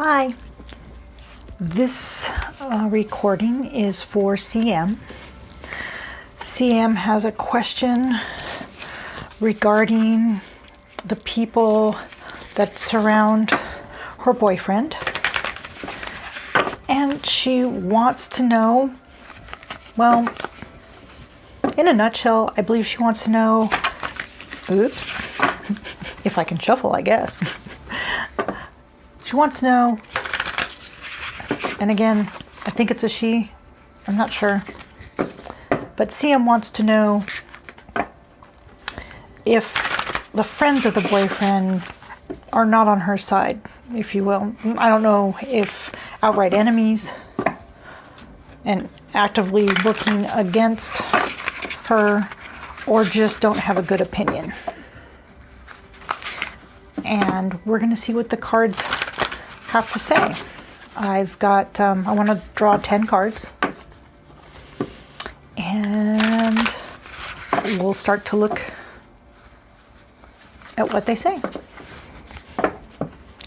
Hi, this recording is for CM. CM has a question regarding the people that surround her boyfriend, and she wants to know, well, in a nutshell, I believe she wants to know, oops, if I can shuffle, I guess. She wants to know, and again, I think it's a she, I'm not sure, but CM wants to know if the friends of the boyfriend are not on her side, if you will. I don't know if outright enemies and actively working against her, or just don't have a good opinion. And we're going to see what the cards have to say. I've got, I want to draw 10 cards. And we'll start to look at what they say.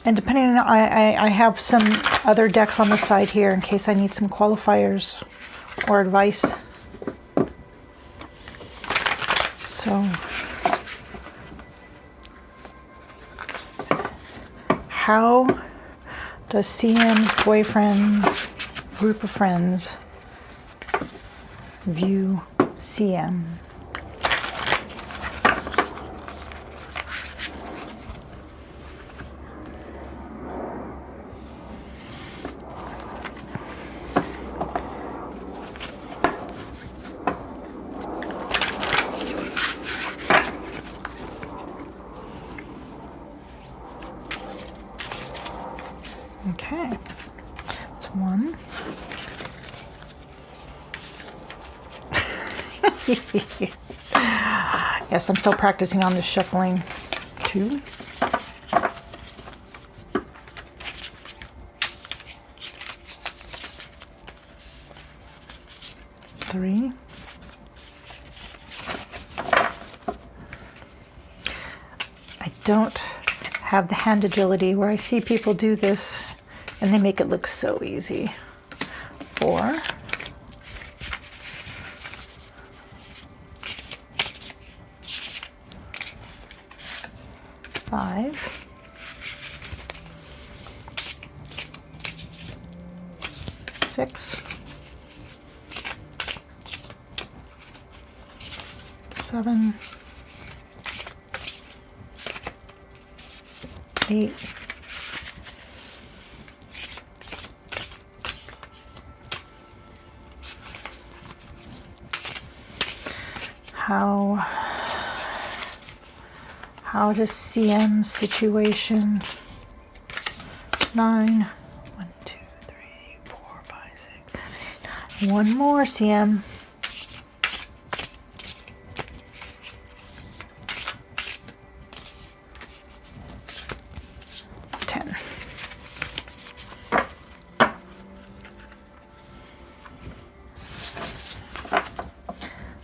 And depending on, I have some other decks on the side here in case I need some qualifiers or advice. So, how does CM's boyfriend's group of friends view CM? Okay, that's one. Yes, I'm still practicing on this shuffling. 2. 3. I don't have the hand agility where I see people do this and they make it look so easy. 4. 5. 6. 7. 8. 'How does CM's situation? 9. 1, 2, 3, 4, 5, 6, 7, 8, 9. One more, CM. 10.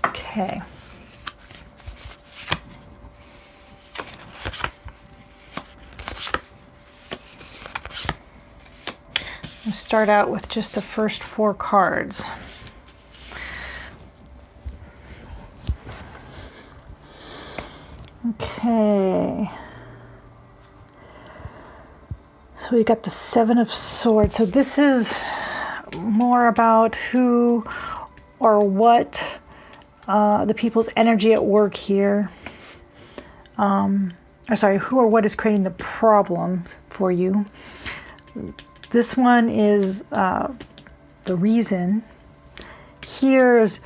Okay. Let's start out with just the first 4 cards. Okay. So we got the 7 of Swords. So this is more about who or what the people's energy at work here. Who or what is creating the problems for you. This one is the reason. Here's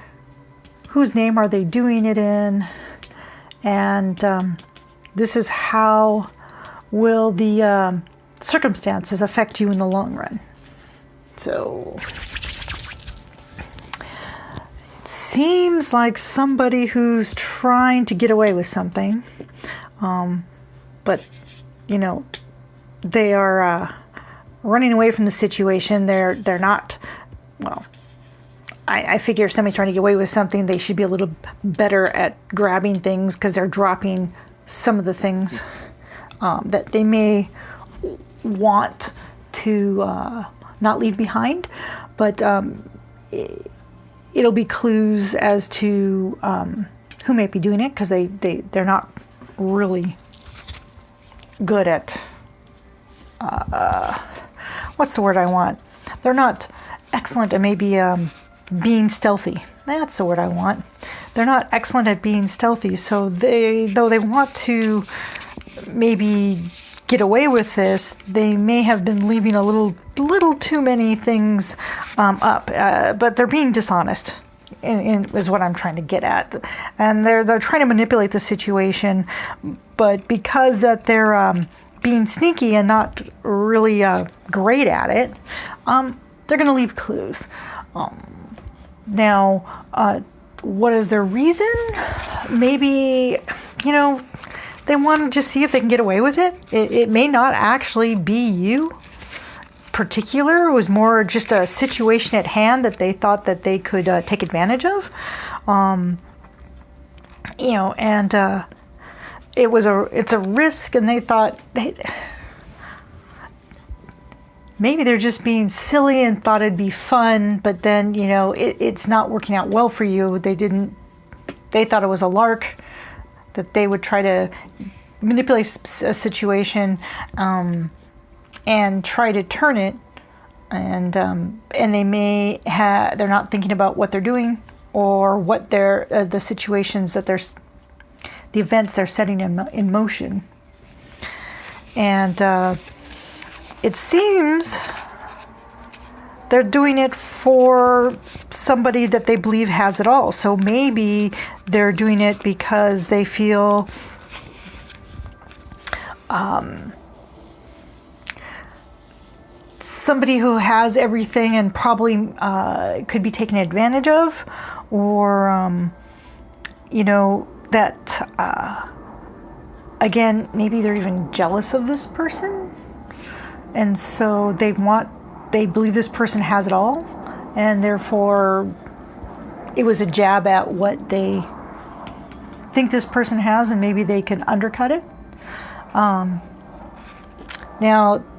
whose name are they doing it in, and this is how will the circumstances affect you in the long run. So it seems like somebody who's trying to get away with something, but you know, they are running away from the situation. They're not, well, I figure if somebody's trying to get away with something, they should be a little better at grabbing things, because they're dropping some of the things that they may want to not leave behind, but it'll be clues as to who may be doing it, because they're not really good at what's the word I want? They're not excellent at maybe being stealthy. That's the word I want. They're not excellent at being stealthy, so though they want to maybe get away with this, they may have been leaving a little too many things up, but they're being dishonest, is what I'm trying to get at. And they're trying to manipulate the situation, but because that they're being sneaky and not really great at it, they're going to leave clues. Now, what is their reason? Maybe, they want to just see if they can get away with it. It may not actually be you particular. It was more just a situation at hand that they thought that they could take advantage of. And it's a risk, and they thought maybe they're just being silly and thought it'd be fun, but then, it's not working out well for you. They thought it was a lark, that they would try to manipulate a situation and try to turn it, and they're not thinking about what they're doing, or what the situations that the events they're setting in motion. And it seems they're doing it for somebody that they believe has it all. So maybe they're doing it because they feel somebody who has everything and probably could be taken advantage of, or that again, maybe they're even jealous of this person, and so they believe this person has it all, and therefore it was a jab at what they think this person has, and maybe they can undercut it. Now,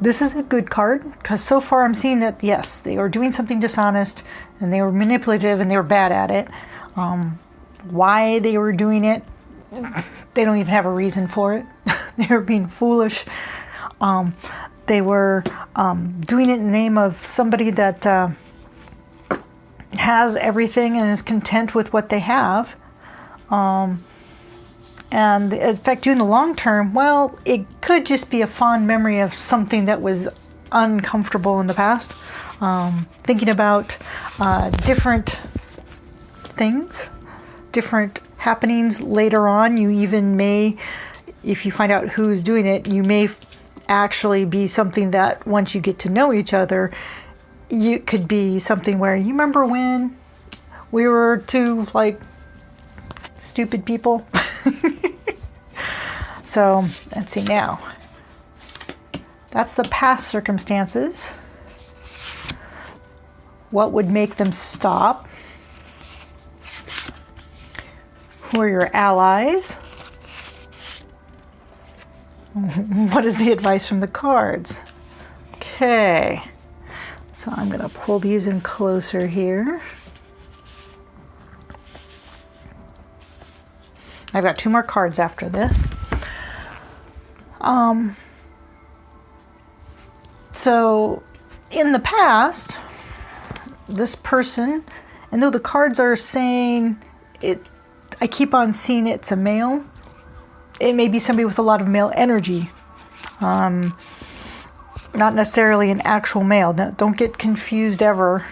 this is a good card, because so far I'm seeing that, yes, they were doing something dishonest, and they were manipulative, and they were bad at it. Why they were doing it, they don't even have a reason for it. They were being foolish. They were doing it in the name of somebody that has everything and is content with what they have. And in fact, in the long term, well, it could just be a fond memory of something that was uncomfortable in the past. Thinking about different things, different happenings later on. You even may, if you find out who's doing it, you may actually be something that once you get to know each other, you could be something where, you remember when we were two stupid people? So let's see now. That's the past circumstances. What would make them stop? Who are your allies? What is the advice from the cards? Okay. So I'm going to pull these in closer here. I've got 2 more cards after this. So in the past, this person, and though the cards are saying it, I keep on seeing it's a male. It may be somebody with a lot of male energy. Not necessarily an actual male. Now, don't get confused ever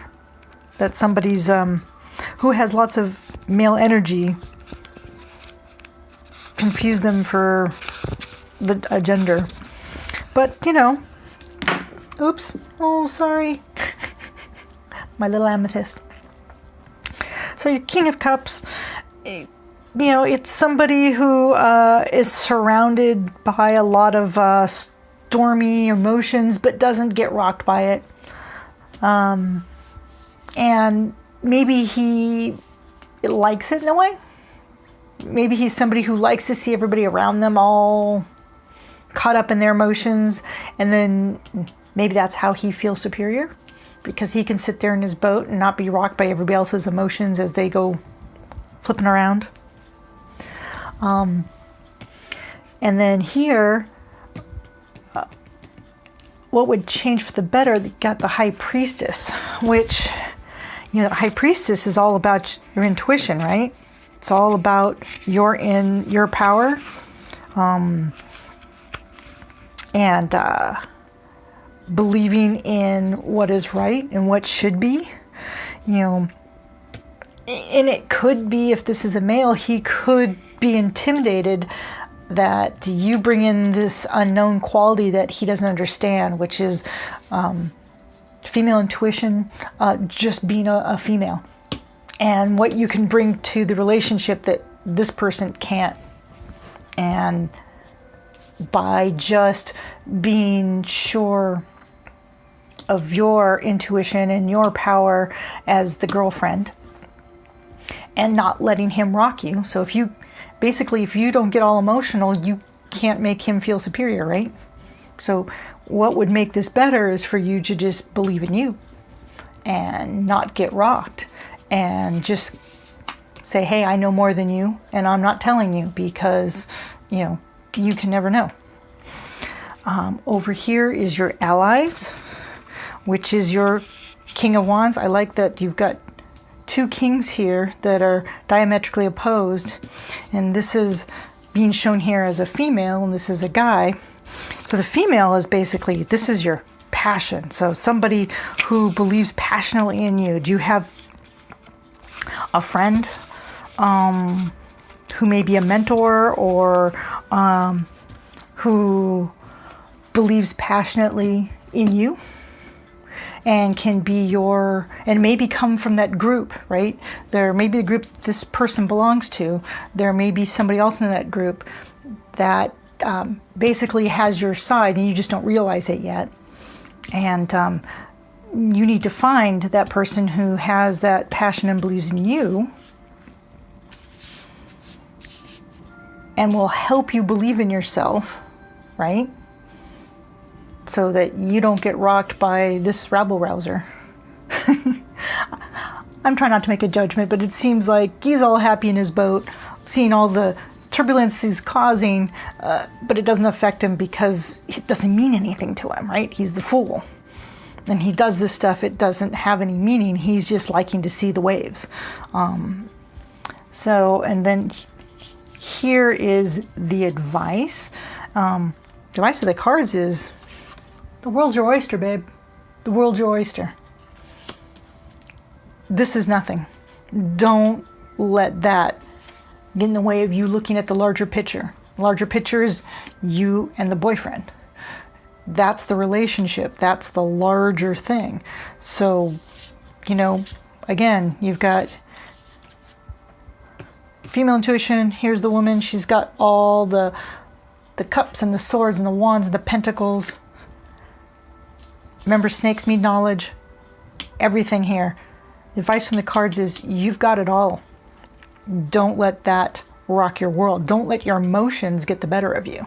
that somebody's who has lots of male energy. Confuse them for a gender. But, oops. Oh, sorry. My little amethyst. So your King of Cups, it's somebody who is surrounded by a lot of stormy emotions, but doesn't get rocked by it. And maybe he likes it in a way. Maybe he's somebody who likes to see everybody around them all caught up in their emotions, and then Maybe that's how he feels superior, because he can sit there in his boat and not be rocked by everybody else's emotions as they go flipping around. And then here, what would change for the better? You got the High Priestess, which, the High Priestess is all about your intuition, right? It's all about your power, and believing in what is right and what should be, And it could be, if this is a male, he could be intimidated that you bring in this unknown quality that he doesn't understand, which is female intuition, just being a female, and what you can bring to the relationship that this person can't. And by just being sure of your intuition and your power as the girlfriend, and not letting him rock you. So if you don't get all emotional, you can't make him feel superior, right? So what would make this better is for you to just believe in you and not get rocked, and just say, hey, I know more than you, and I'm not telling you, because, you can never know. Over here is your allies, which is your King of Wands. I like that you've got two kings here that are diametrically opposed, and this is being shown here as a female, and this is a guy. So the female is basically, this is your passion. So somebody who believes passionately in you. Do you have a friend who may be a mentor, or who believes passionately in you and can be and maybe come from that group, right? There may be the group this person belongs to. There may be somebody else in that group that basically has your side, and you just don't realize it yet. And you need to find that person who has that passion and believes in you, and will help you believe in yourself, right? So that you don't get rocked by this rabble-rouser. I'm trying not to make a judgment, but it seems like he's all happy in his boat, seeing all the turbulence he's causing, but it doesn't affect him because it doesn't mean anything to him, right? He's the fool. And he does this stuff, it doesn't have any meaning. He's just liking to see the waves. And then here is the advice. The advice of the cards is, the world's your oyster, babe. The world's your oyster. This is nothing. Don't let that get in the way of you looking at the larger picture. Larger picture is you and the boyfriend. That's the relationship. That's the larger thing. So, again, you've got female intuition. Here's the woman. She's got all the cups and the swords and the wands and the pentacles. Remember, snakes mean knowledge. Everything here. The advice from the cards is, you've got it all. Don't let that rock your world. Don't let your emotions get the better of you.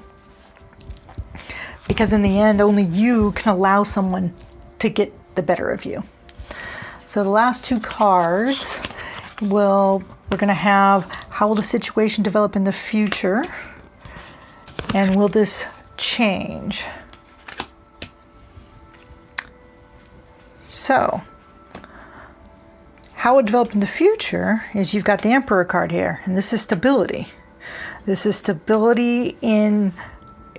Because in the end, only you can allow someone to get the better of you. So the last two cards we're going to have, how will the situation develop in the future? And will this change? So, how it would develop in the future is, you've got the Emperor card here, and this is stability. This is stability in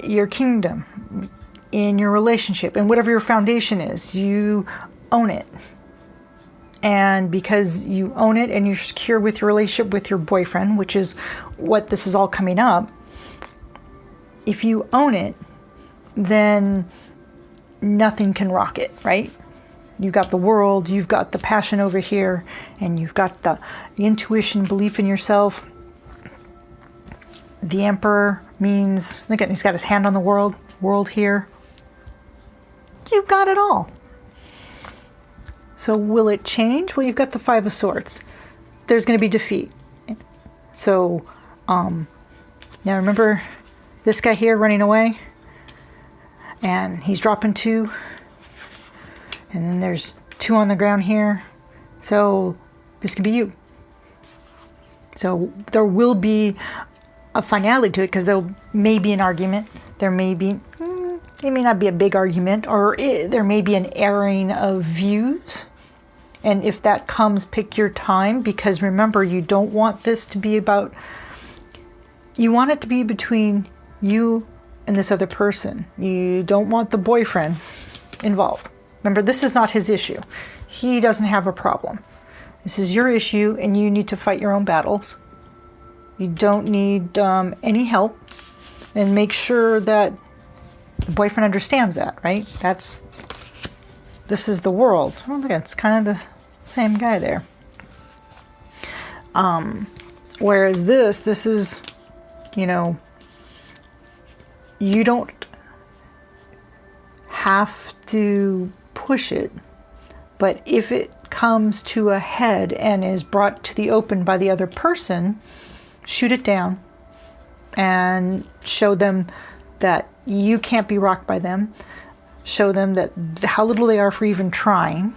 your kingdom, in your relationship, and whatever your foundation is, you own it. And because you own it and you're secure with your relationship with your boyfriend, which is what this is all coming up, if you own it, then nothing can rock it, right? You've got the world, you've got the passion over here, and you've got the intuition, belief in yourself. The Emperor means, look at him, he's got his hand on the world here. You've got it all. So will it change? Well, you've got the Five of Swords. There's going to be defeat. So, now remember this guy here running away? And he's dropping two And then there's 2 on the ground here. So this could be you. So there will be a finality to it, because there may be an argument. There may be, it may not be a big argument, or there may be an airing of views. And if that comes, pick your time, because remember, you don't want this to be about, you want it to be between you and this other person. You don't want the boyfriend involved. Remember, this is not his issue. He doesn't have a problem. This is your issue, and you need to fight your own battles. You don't need any help. And make sure that the boyfriend understands that, right? This is the world. Oh, look, it's kind of the same guy there. Whereas this is, you know, you don't have to push it, but if it comes to a head and is brought to the open by the other person, shoot it down and show them that you can't be rocked by them. Show them that how little they are for even trying,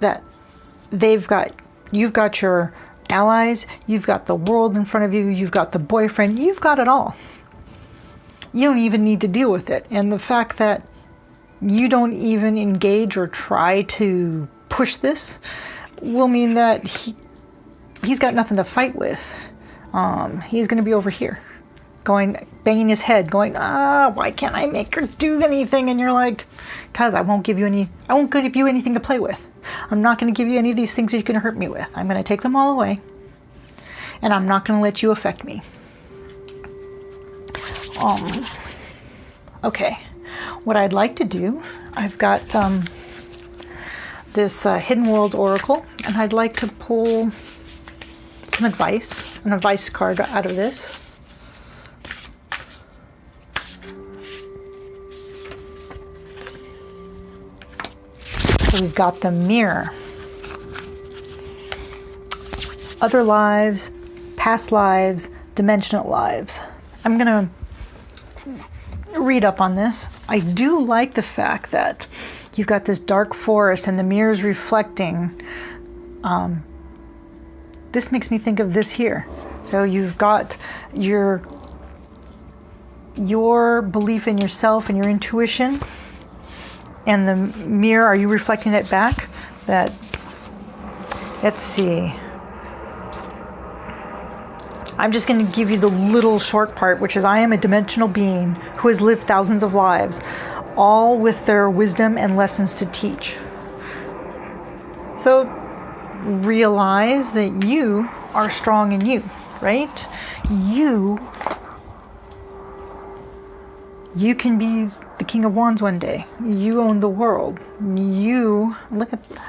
that you've got your allies, you've got the world in front of you, you've got the boyfriend, you've got it all. You don't even need to deal with it. And the fact that you don't even engage or try to push this will mean that he's got nothing to fight with. He's going to be over here banging his head, going, why can't I make her do anything? And you're like, because I won't give you anything to play with. I'm not going to give you any of these things that you can hurt me with. I'm going to take them all away, and I'm not going to let you affect me. Okay, what I'd like to do, I've got this Hidden Worlds Oracle, and I'd like to pull some advice, an advice card out of this. So we've got the Mirror. Other lives, past lives, dimensional lives. I'm going to read up on this. I do like the fact that you've got this dark forest and the mirror's reflecting. This makes me think of this here. So you've got your belief in yourself and your intuition, and the mirror, are you reflecting it back? Let's see. I'm just going to give you the little short part, which is I am a dimensional being who has lived thousands of lives, all with their wisdom and lessons to teach. So realize that you are strong in you, right? You can be the King of Wands one day. You own the world. Look at that.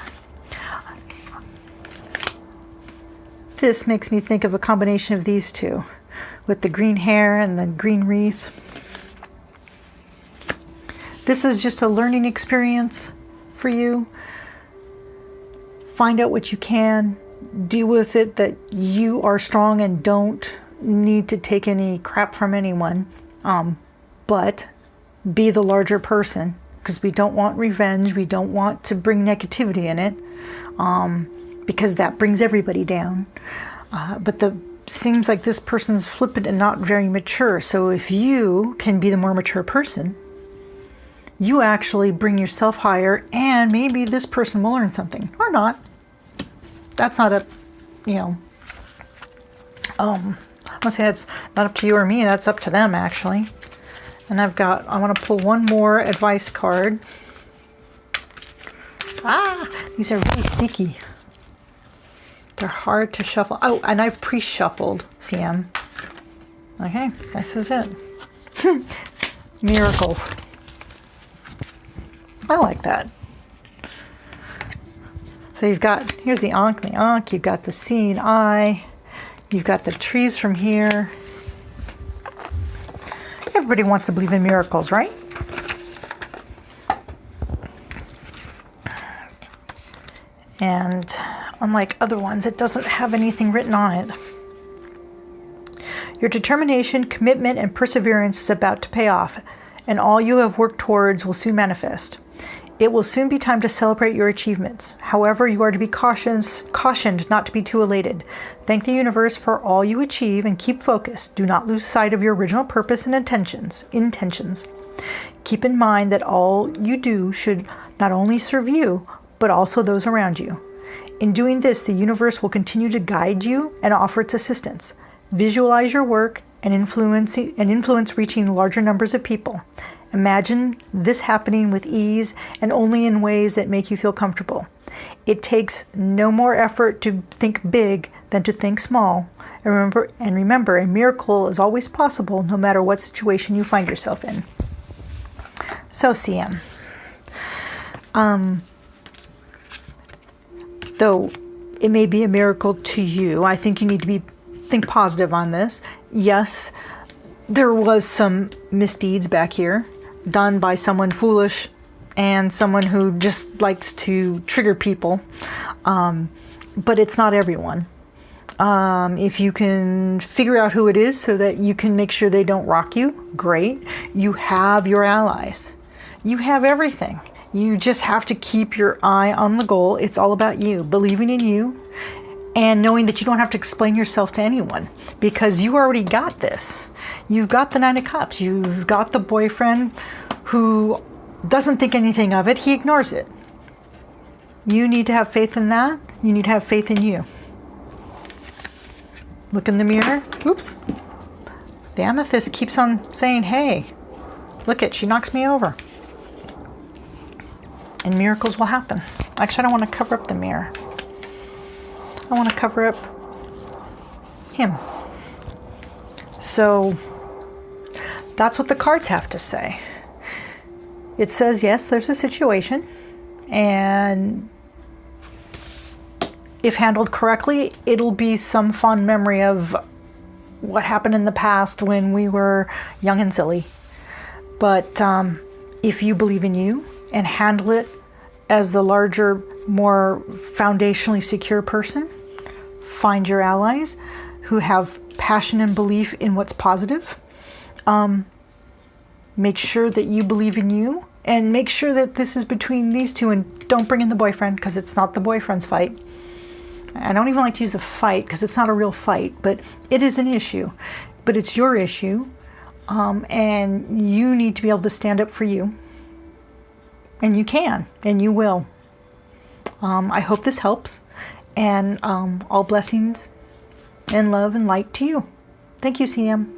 This makes me think of a combination of these two, with the green hair and the green wreath. This is just a learning experience for you. Find out what you can. Deal with it, that you are strong and don't need to take any crap from anyone. But be the larger person, because we don't want revenge. We don't want to bring negativity in it. Because that brings everybody down. But seems like this person's flippant and not very mature. So if you can be the more mature person, you actually bring yourself higher, and maybe this person will learn something, or not. That's not I want to say it's not up to you or me. That's up to them, actually. And I want to pull one more advice card. These are really sticky. They're hard to shuffle. Oh, and I've pre-shuffled CM. Okay, this is it. Miracles. I like that. So here's the Ankh, you've got the seeing eye, you've got the trees from here. Everybody wants to believe in miracles, right? And unlike other ones, it doesn't have anything written on it. Your determination, commitment, and perseverance is about to pay off, and all you have worked towards will soon manifest. It will soon be time to celebrate your achievements. However, you are to be cautioned not to be too elated. Thank the universe for all you achieve and keep focused. Do not lose sight of your original purpose and intentions. Keep in mind that all you do should not only serve you, but also those around you. In doing this, the universe will continue to guide you and offer its assistance. Visualize your work and influence reaching larger numbers of people. Imagine this happening with ease and only in ways that make you feel comfortable. It takes no more effort to think big than to think small. And remember, a miracle is always possible no matter what situation you find yourself in. So, CM. Though it may be a miracle to you, I think you need to think positive on this. Yes, there was some misdeeds back here done by someone foolish and someone who just likes to trigger people. But it's not everyone. If you can figure out who it is so that you can make sure they don't rock you, great. You have your allies. You have everything. You just have to keep your eye on the goal. It's all about you, believing in you, and knowing that you don't have to explain yourself to anyone because you already got this. You've got the 9 of Cups. You've got the boyfriend who doesn't think anything of it. He ignores it. You need to have faith in that. You need to have faith in you. Look in the mirror. Oops. The amethyst keeps on saying, hey, look it, she knocks me over. And miracles will happen. Actually, I don't want to cover up the mirror. I want to cover up him. So that's what the cards have to say. It says, yes, there's a situation, and if handled correctly, it'll be some fond memory of what happened in the past when we were young and silly. But if you believe in you and handle it as the larger, more foundationally secure person, find your allies who have passion and belief in what's positive. Make sure that you believe in you, and make sure that this is between these two, and don't bring in the boyfriend because it's not the boyfriend's fight. I don't even like to use the fight because it's not a real fight, but it is an issue. But it's your issue, and you need to be able to stand up for you. And you can, and you will. I hope this helps, and all blessings and love and light to you. Thank you, CM.